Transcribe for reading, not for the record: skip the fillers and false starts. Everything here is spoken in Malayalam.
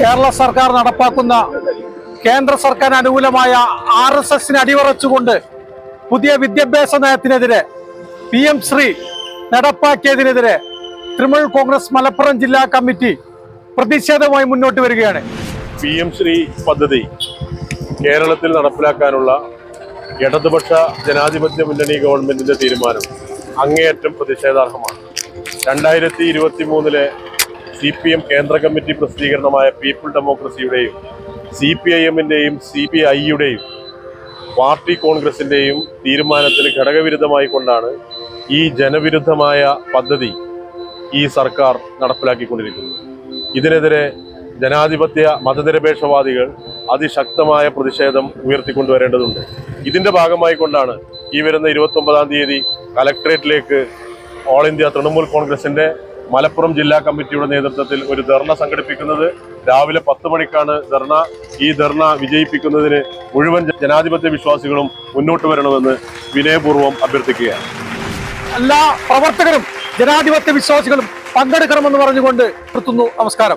കേരള സർക്കാർ നടപ്പാക്കുന്ന കേന്ദ്ര സർക്കാർ അനുകൂലമായ RSSന് അടിവറച്ചുകൊണ്ട് പുതിയ വിദ്യാഭ്യാസ നയത്തിനെതിരെ PM ശ്രീ നടപ്പാക്കിയതിനെതിരെ തൃണമൂൽ കോൺഗ്രസ് മലപ്പുറം ജില്ലാ കമ്മിറ്റി പ്രതിഷേധവുമായി മുന്നോട്ട് വരികയാണ്. PM ശ്രീ പദ്ധതി കേരളത്തിൽ നടപ്പിലാക്കാനുള്ള ഇടതുപക്ഷ ജനാധിപത്യ മുന്നണി ഗവൺമെന്റിന്റെ തീരുമാനം അങ്ങേയറ്റം പ്രതിഷേധാർഹമാണ്. 2023 CPM കേന്ദ്ര കമ്മിറ്റി പ്രസിദ്ധീകരണമായ പീപ്പിൾ ഡെമോക്രസിയുടെയും CPIMന്റെയും CPIയുടെയും പാർട്ടി കോൺഗ്രസിന്റെയും തീരുമാനത്തിന് ഘടകവിരുദ്ധമായി കൊണ്ടാണ് ഈ ജനവിരുദ്ധമായ പദ്ധതി ഈ സർക്കാർ നടപ്പിലാക്കിക്കൊണ്ടിരിക്കുന്നത്. ഇതിനെതിരെ ജനാധിപത്യ മതനിരപേക്ഷവാദികൾ അതിശക്തമായ പ്രതിഷേധം ഉയർത്തിക്കൊണ്ടുവരേണ്ടതുണ്ട്. ഇതിന്റെ ഭാഗമായി കൊണ്ടാണ് ഈ വരുന്ന 29-ാം തീയതി കലക്ട്രേറ്റിലേക്ക് ഓൾ ഇന്ത്യ തൃണമൂൽ കോൺഗ്രസിന്റെ മലപ്പുറം ജില്ലാ കമ്മിറ്റിയുടെ നേതൃത്വത്തിൽ ഒരു ധർണ സംഘടിപ്പിക്കുന്നത്. രാവിലെ 10 മണിക്കാണ് ധർണ. ഈ ധർണ വിജയിപ്പിക്കുന്നതിന് മുഴുവൻ ജനാധിപത്യ വിശ്വാസികളും മുന്നോട്ട് വരണമെന്ന് വിനയപൂർവ്വം അഭ്യർത്ഥിക്കുകയാണ്. എല്ലാ പ്രവർത്തകരും ജനാധിപത്യ വിശ്വാസികളും പങ്കെടുക്കണമെന്ന് പറഞ്ഞുകൊണ്ട് നിർത്തുന്നു. നമസ്കാരം.